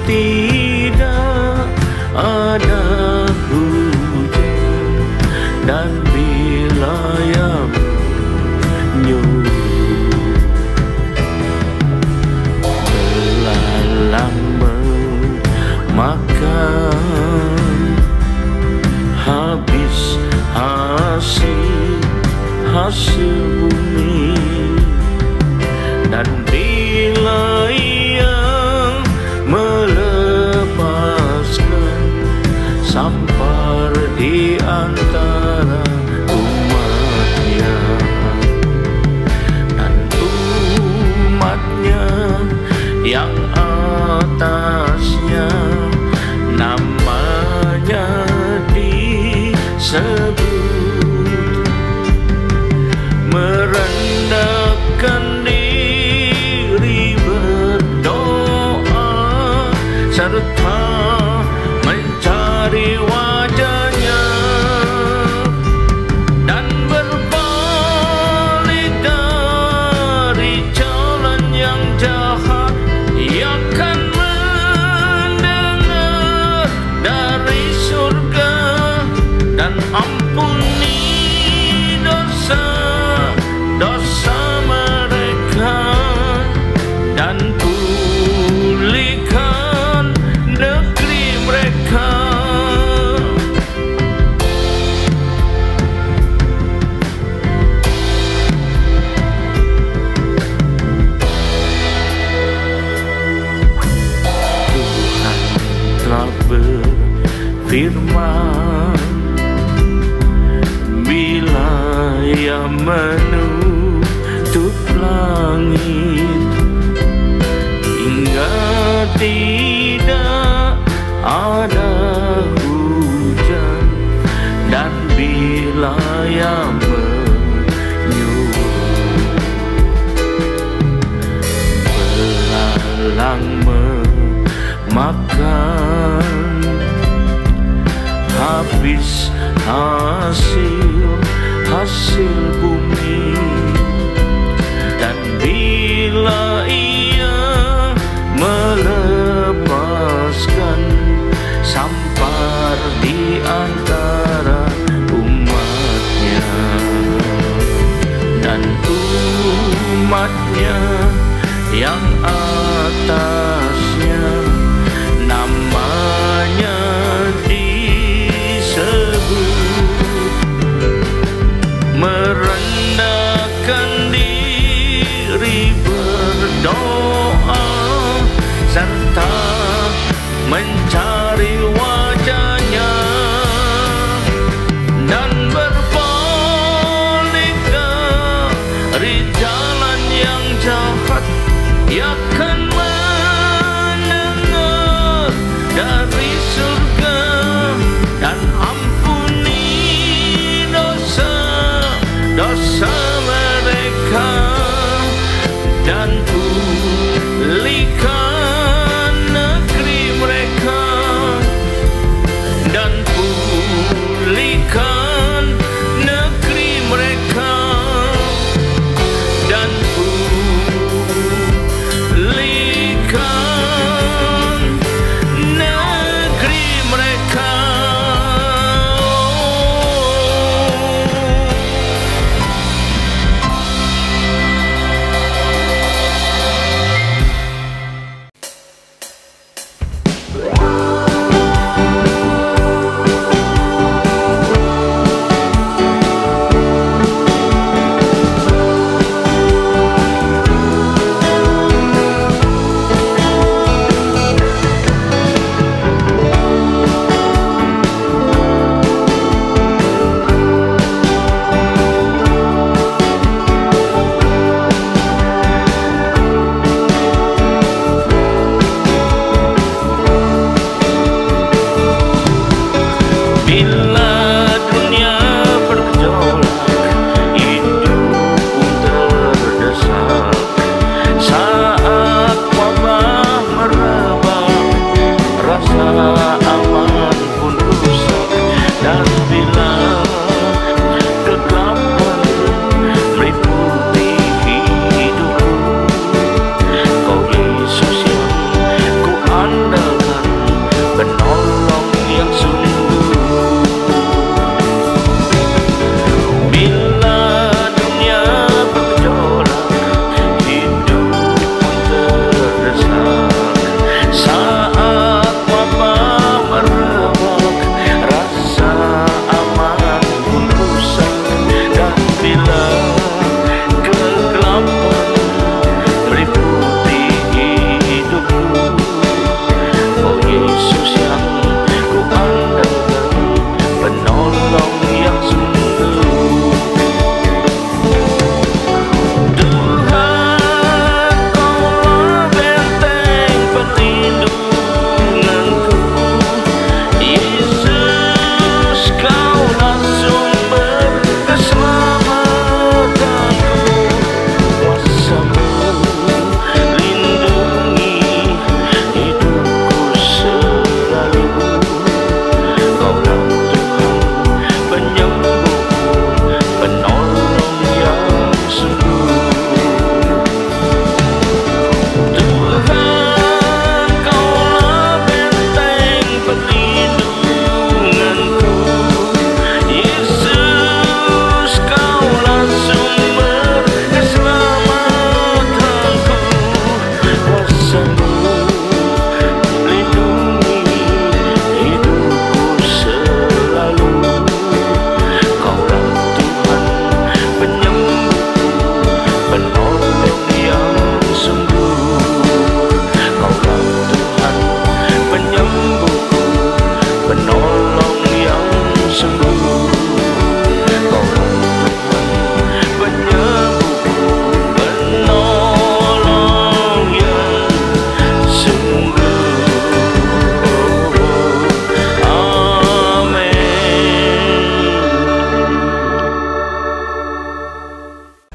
tidak ada hujan dan wilayah menyuruh belalang memakan habis hasil bumi, dan bila ia melepaskan sampar di antara umatnya, dan umatnya yang atasnya namanya disebut, merendahkan diri berdoa serta mencari wajahnya, dan berbalik dari jalan yang jahat. Ia akan mendengar dari surga dan ampuni dosa mereka, dan pulihkan negeri mereka. Tuhan telah berfirman, bila ia menutup langit hingga tidak ada hujan, dan bila ia menyuruh belalang memakan habis hasil bumi, dan bila ia melepaskan sampar di antara umatnya, dan umatnya yang atasnya namanya merendahkan diri berdoa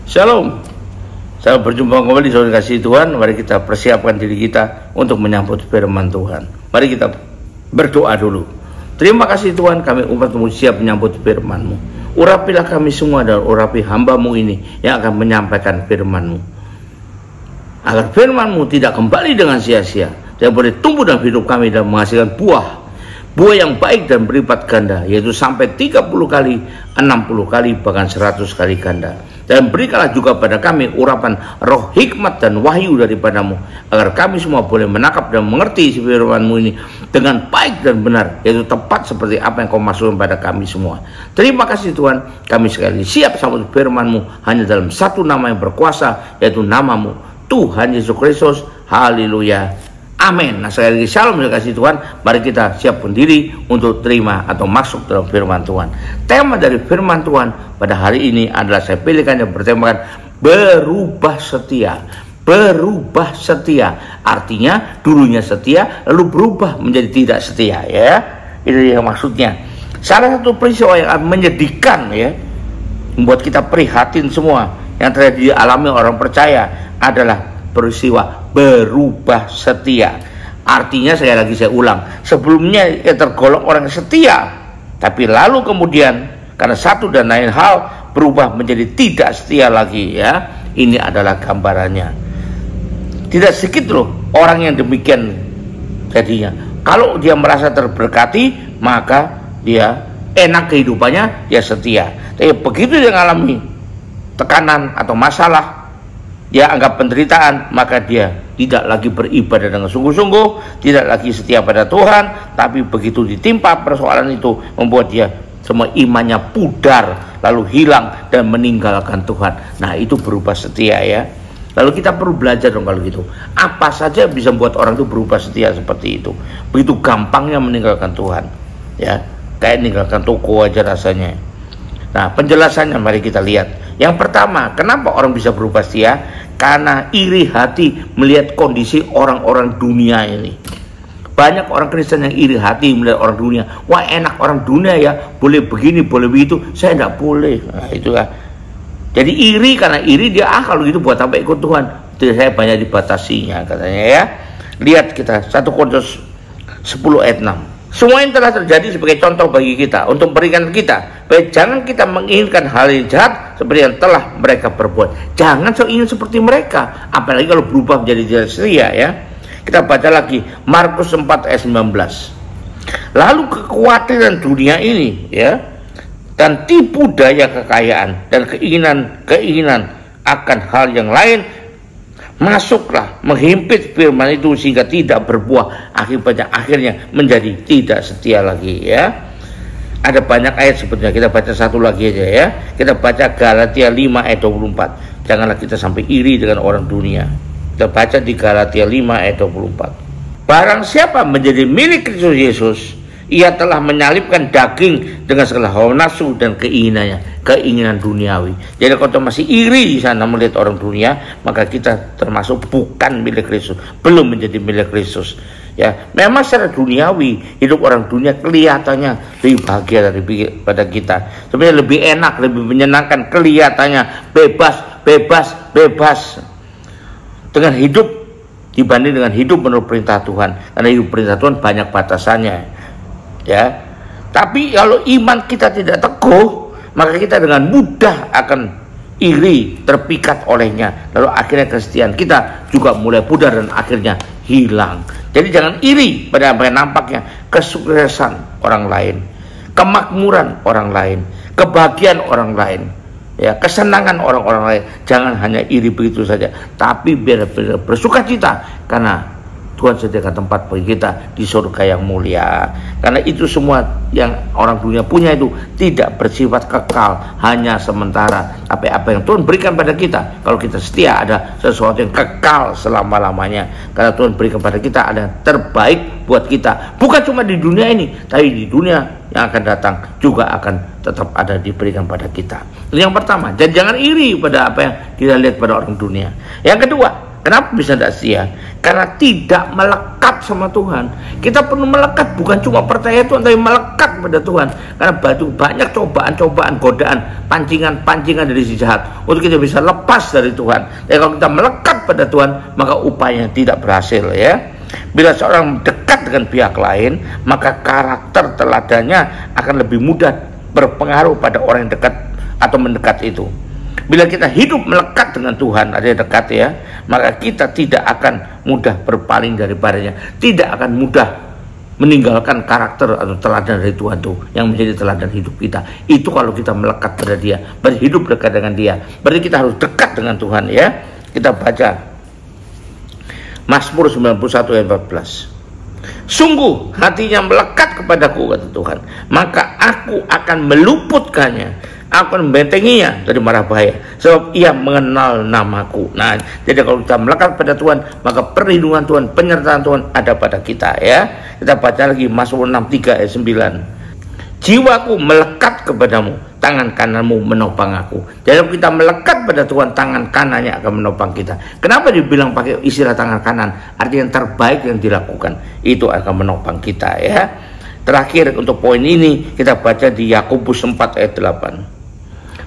Shalom. Saya berjumpa kembali saudara kasih Tuhan. Mari kita persiapkan diri kita untuk menyambut firman Tuhan. Mari kita berdoa dulu. Terima kasih Tuhan, kami umat-Mu siap menyambut firman-Mu. Urapilah kami semua dan urapi hamba-Mu ini yang akan menyampaikan firman-Mu, agar firman-Mu tidak kembali dengan sia-sia, dan boleh tumbuh dalam hidup kami dan menghasilkan buah yang baik dan berlipat ganda, yaitu sampai 30 kali, 60 kali, bahkan 100 kali ganda. Dan berikanlah juga pada kami urapan roh hikmat dan wahyu daripada-Mu, agar kami semua boleh menangkap dan mengerti firman-Mu ini dengan baik dan benar, yaitu tepat seperti apa yang Kau maksudkan pada kami semua. Terima kasih Tuhan, kami sekali siap sambut firman-Mu hanya dalam satu nama yang berkuasa, yaitu nama-Mu, Tuhan Yesus Kristus. Haleluya. Amin. Nah, sekali lagi shalom kasih Tuhan. Mari kita siapkan diri untuk terima atau masuk dalam firman Tuhan. Tema dari firman Tuhan pada hari ini adalah saya pilihkan yang bertemakan berubah setia. Berubah setia. Artinya dulunya setia lalu berubah menjadi tidak setia, ya. Itu yang maksudnya. Salah satu peristiwa yang menyedihkan, ya, membuat kita prihatin semua yang terjadi dialami orang percaya adalah peristiwa berubah setia. Artinya saya ulang, sebelumnya ia tergolong orang setia, tapi lalu kemudian karena satu dan lain hal berubah menjadi tidak setia lagi, ya. Ini adalah gambarannya. Tidak sedikit loh orang yang demikian jadinya. Kalau dia merasa terberkati, maka dia enak kehidupannya, dia setia. Tapi begitu dia mengalami tekanan atau masalah, dia anggap penderitaan, maka dia tidak lagi beribadah dengan sungguh-sungguh, tidak lagi setia pada Tuhan. Tapi begitu ditimpa persoalan itu, membuat dia semua imannya pudar, lalu hilang dan meninggalkan Tuhan. Nah, itu berubah setia, ya. Lalu kita perlu belajar dong kalau gitu. Apa saja bisa membuat orang itu berubah setia seperti itu? Begitu gampangnya meninggalkan Tuhan, ya. Kayak meninggalkan toko aja rasanya. Nah, penjelasannya mari kita lihat. Yang pertama, kenapa orang bisa berubah setia? Karena iri hati melihat kondisi orang-orang dunia ini. Banyak orang Kristen yang iri hati melihat orang dunia. Wah, enak orang dunia ya, boleh begini, boleh begitu, saya tidak boleh. Nah, itulah. Jadi iri, karena iri dia, kalau gitu buat apa ikut Tuhan? Jadi saya banyak dibatasinya katanya, ya. Lihat kita 1 Korintus 10 ayat 6. Semua yang telah terjadi sebagai contoh bagi kita, untuk memberikan kita, baik jangan kita menginginkan hal yang jahat seperti yang telah mereka perbuat. Jangan ingin seperti mereka, apalagi kalau berubah menjadi tidak setia, ya. Kita baca lagi Markus 4 ayat 19. Lalu kekhawatiran dunia ini, ya, dan tipu daya kekayaan dan keinginan akan hal yang lain masuklah menghimpit firman itu sehingga tidak berbuah, akibatnya akhirnya menjadi tidak setia lagi, ya. Ada banyak ayat sebetulnya, kita baca satu lagi aja, ya. Kita baca Galatia 5 ayat 24. Janganlah kita sampai iri dengan orang dunia. Kita baca di Galatia 5 ayat 24. Barang siapa menjadi milik Kristus Yesus, ia telah menyalibkan daging dengan segala hawa nafsu dan keinginan duniawi. Jadi kalau masih iri di sana melihat orang dunia, maka kita termasuk bukan milik Kristus, belum menjadi milik Kristus. Ya, memang secara duniawi hidup orang dunia kelihatannya lebih bahagia daripada kita. Sebenarnya lebih enak, lebih menyenangkan, kelihatannya bebas dengan hidup dibanding dengan hidup menurut perintah Tuhan. Karena hidup perintah Tuhan banyak batasannya, ya. Tapi kalau iman kita tidak teguh, maka kita dengan mudah akan iri, terpikat olehnya. Lalu akhirnya kesetiaan kita juga mulai pudar dan akhirnya hilang. Jadi jangan iri pada apa yang nampaknya kesuksesan orang lain, kemakmuran orang lain, kebahagiaan orang lain, ya, kesenangan orang-orang lain. Jangan hanya iri begitu saja, tapi biar bersuka cita karena Tuhan sediakan tempat bagi kita di surga yang mulia. Karena itu semua yang orang dunia punya itu tidak bersifat kekal, hanya sementara. Tapi apa yang Tuhan berikan pada kita, kalau kita setia, ada sesuatu yang kekal selama-lamanya. Karena Tuhan berikan pada kita ada yang terbaik buat kita. Bukan cuma di dunia ini, tapi di dunia yang akan datang juga akan tetap ada diberikan pada kita. Yang pertama, dan jangan iri pada apa yang kita lihat pada orang dunia. Yang kedua, kenapa bisa tidak setia? Karena tidak melekat sama Tuhan. Kita perlu melekat, bukan cuma percaya Tuhan, tapi melekat melekat pada Tuhan, karena banyak cobaan-cobaan, godaan, pancingan-pancingan dari si jahat untuk kita bisa lepas dari Tuhan. Dan kalau kita melekat pada Tuhan, maka upayanya tidak berhasil, ya. Bila seorang dekat dengan pihak lain, maka karakter teladannya akan lebih mudah berpengaruh pada orang yang dekat atau mendekat itu. Bila kita hidup melekat dengan Tuhan, ada yang dekat, ya, maka kita tidak akan mudah berpaling daripadanya, tidak akan mudah meninggalkan karakter atau teladan dari Tuhan itu yang menjadi teladan hidup kita. Itu kalau kita melekat pada Dia, berhidup dekat dengan Dia. Berarti kita harus dekat dengan Tuhan, ya. Kita baca Mazmur 91 ayat 14. Sungguh hatinya melekat kepadaku, kata Tuhan, maka aku akan meluputkannya, aku akan membentenginya dari mara bahaya, sebab ia mengenal namaku. Nah, jadi kalau kita melekat pada Tuhan, maka perlindungan Tuhan, penyertaan Tuhan ada pada kita, ya. Kita baca lagi Mazmur 63 ayat 9. Jiwaku melekat kepadamu, tangan kananmu menopang aku. Jadi kalau kita melekat pada Tuhan, tangan kanannya akan menopang kita. Kenapa dibilang pakai istilah tangan kanan? Artinya yang terbaik yang dilakukan itu akan menopang kita, ya. Terakhir untuk poin ini kita baca di Yakobus 4 ayat 8.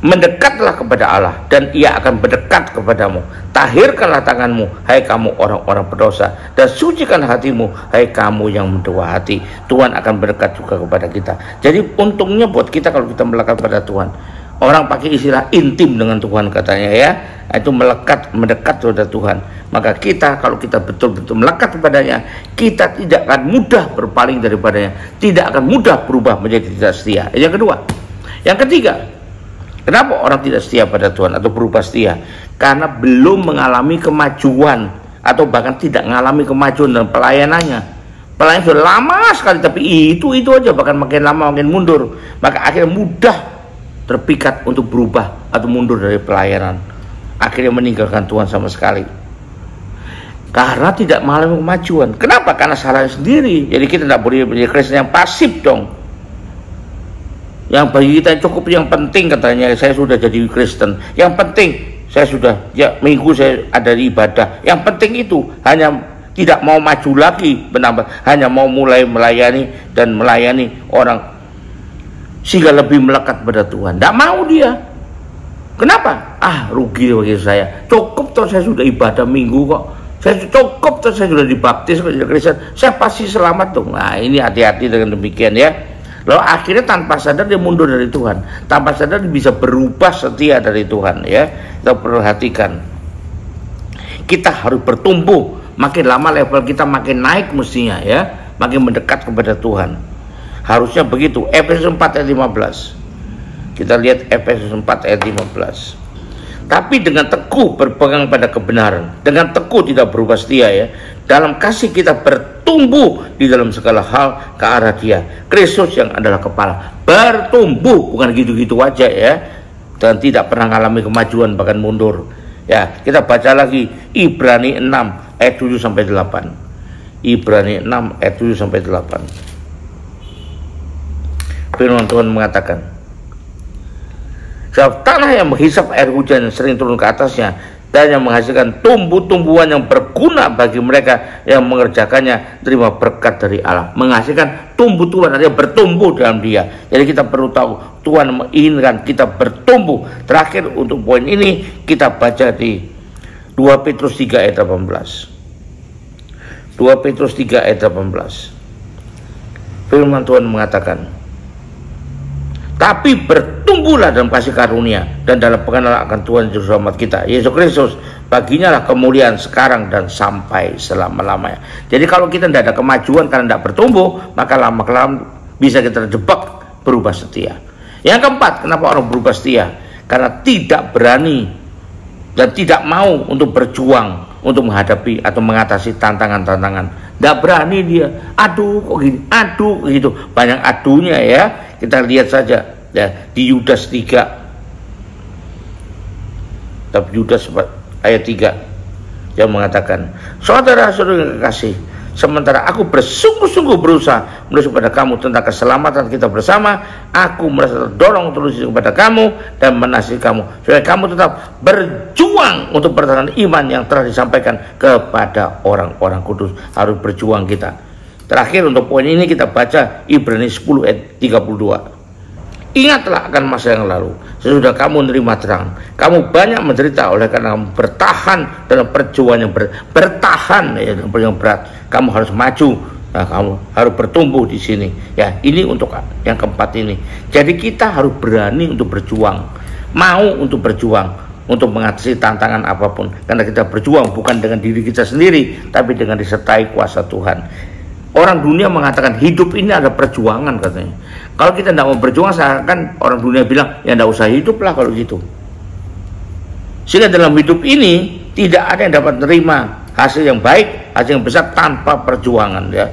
Mendekatlah kepada Allah dan Ia akan berdekat kepadamu. Tahirkanlah tanganmu, hai kamu orang-orang berdosa, dan sucikan hatimu, hai kamu yang mendua hati. Tuhan akan berdekat juga kepada kita. Jadi untungnya buat kita kalau kita melekat pada Tuhan. Orang pakai istilah intim dengan Tuhan katanya, ya. Itu melekat, mendekat kepada Tuhan. Maka kita kalau kita betul-betul melekat kepadanya, kita tidak akan mudah berpaling daripadanya, tidak akan mudah berubah menjadi tidak setia. Yang kedua, yang ketiga, kenapa orang tidak setia pada Tuhan atau berubah setia? Karena belum mengalami kemajuan, atau bahkan tidak mengalami kemajuan dalam pelayanannya. Pelayanan sudah lama sekali, tapi itu aja, bahkan makin lama makin mundur. Maka akhirnya mudah terpikat untuk berubah atau mundur dari pelayanan. Akhirnya meninggalkan Tuhan sama sekali. Karena tidak mengalami kemajuan. Kenapa? Karena salahnya sendiri. Jadi kita tidak boleh menjadi Kristen yang pasif dong. Yang bagi kita cukup, yang penting katanya saya sudah jadi Kristen, yang penting saya sudah, ya, minggu saya ada di ibadah, yang penting itu, hanya tidak mau maju lagi, menambah, hanya mau mulai melayani dan melayani orang sehingga lebih melekat pada Tuhan. Tidak mau dia. Kenapa? Rugi bagi saya. Cukup toh saya sudah ibadah minggu kok. Saya cukup toh saya sudah dibaptis kok jadi Kristen. Saya pasti selamat dong. Nah, ini hati-hati dengan demikian, ya. Lalu akhirnya tanpa sadar dia mundur dari Tuhan, tanpa sadar dia bisa berubah setia dari Tuhan, ya. Kita perhatikan, kita harus bertumbuh, makin lama level kita makin naik mestinya, ya, makin mendekat kepada Tuhan. Harusnya begitu. Efesus 4 ayat 15. Kita lihat Efesus 4 ayat 15. Tapi dengan teguh berpegang pada kebenaran, dengan teguh tidak berubah setia, ya. Dalam kasih kita bertumbuh di dalam segala hal ke arah Dia, Kristus yang adalah kepala. Bertumbuh, bukan gitu-gitu aja, ya. Dan tidak pernah mengalami kemajuan, bahkan mundur. Ya, kita baca lagi Ibrani 6 ayat 7 sampai 8. Ibrani 6 ayat 7 sampai 8. Firman Tuhan mengatakan, sebab tanah yang menghisap air hujan yang sering turun ke atasnya dan yang menghasilkan tumbuh-tumbuhan yang berguna bagi mereka yang mengerjakannya, terima berkat dari Allah. Menghasilkan tumbuh-tumbuhan, artinya bertumbuh dalam Dia. Jadi kita perlu tahu Tuhan menginginkan kita bertumbuh. Terakhir untuk poin ini kita baca di 2 Petrus 3 ayat 18. 2 Petrus 3 ayat 18. Firman Tuhan mengatakan, tapi bertumbuhlah dalam kasih karunia dan dalam pengenalan akan Tuhan Juru Selamat kita, Yesus Kristus. Baginya lah kemuliaan sekarang dan sampai selama-lamanya. Jadi kalau kita tidak ada kemajuan karena tidak bertumbuh, maka lama-kelamaan bisa kita terjebak berubah setia. Yang keempat, kenapa orang berubah setia? Karena tidak berani dan tidak mau untuk berjuang untuk menghadapi atau mengatasi tantangan-tantangan. Tidak berani dia. Aduh kok gini, aduh gitu. Banyak adunya, ya. Kita lihat saja, ya, di Yudas 3. Tapi Yudas ayat 3 yang mengatakan, saudara-saudara yang kekasih, sementara aku bersungguh-sungguh berusaha menulis kepada kamu tentang keselamatan kita bersama, aku merasa terdorong terus kepada kamu dan menasihati kamu supaya kamu tetap berjuang untuk pertahanan iman yang telah disampaikan kepada orang-orang kudus. Harus berjuang kita. Terakhir untuk poin ini kita baca Ibrani 10 ayat 32. Ingatlah akan masa yang lalu, sesudah kamu menerima terang, kamu banyak menderita oleh karena kamu bertahan dalam perjuangan yang bertahan ya, dalam perjuangan berat. Kamu harus maju, nah, kamu harus bertumbuh di sini. Ya, ini untuk yang keempat ini. Jadi kita harus berani untuk berjuang, mau untuk berjuang, untuk mengatasi tantangan apapun. Karena kita berjuang bukan dengan diri kita sendiri, tapi dengan disertai kuasa Tuhan. Orang dunia mengatakan hidup ini ada perjuangan katanya. Kalau kita tidak mau berjuang, seakan orang dunia bilang, ya tidak usah hidup lah kalau gitu. Sehingga dalam hidup ini tidak ada yang dapat menerima hasil yang baik, hasil yang besar tanpa perjuangan. Ya,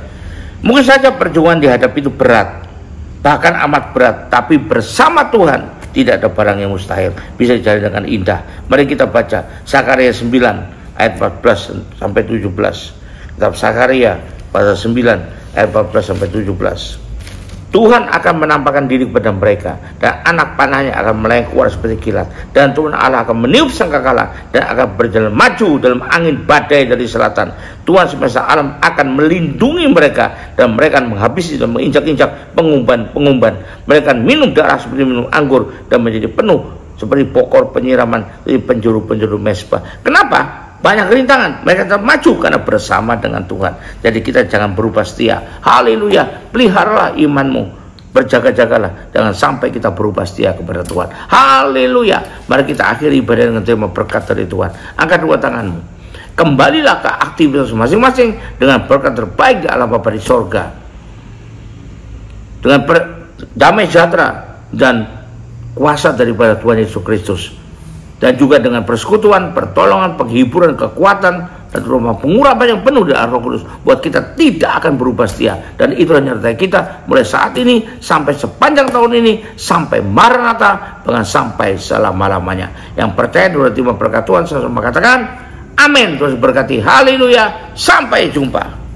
mungkin saja perjuangan dihadapi itu berat, bahkan amat berat, tapi bersama Tuhan tidak ada barang yang mustahil, bisa dijalani dengan indah. Mari kita baca Sakaria 9 ayat 14 sampai 17. Kitab Sakaria pasal 9 ayat 14 sampai 17. Tuhan akan menampakkan diri kepada mereka, dan anak panahnya akan melayang keluar seperti kilat, dan Tuhan Allah akan meniup sangkakala dan akan berjalan maju dalam angin badai dari selatan. Tuhan semesta alam akan melindungi mereka, dan mereka akan menghabisi dan menginjak-injak pengumban. Mereka akan minum darah seperti minum anggur, dan menjadi penuh seperti pokor penyiraman dari penjuru-penjuru mesbah. Kenapa? Banyak rintangan, mereka tetap maju karena bersama dengan Tuhan. Jadi kita jangan berubah setia. Haleluya, peliharalah imanmu, berjaga-jagalah, jangan sampai kita berubah setia kepada Tuhan. Haleluya. Mari kita akhiri ibadah dengan tema berkat dari Tuhan. Angkat dua tanganmu, kembalilah ke aktivitas masing-masing dengan berkat terbaik di Allah Bapa di sorga, dengan damai sejahtera dan kuasa daripada Tuhan Yesus Kristus, dan juga dengan persekutuan, pertolongan, penghiburan, kekuatan, dan rumah pengurapan yang penuh dari Roh Kudus, buat kita tidak akan berubah setia. Dan itu menyertai kita mulai saat ini sampai sepanjang tahun ini, sampai Maranatha, bahkan sampai selama-lamanya. Yang percaya dan terima berkat Tuhan, saya katakan amin. Terus berkati. Haleluya. Sampai jumpa.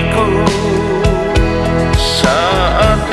hatiku saat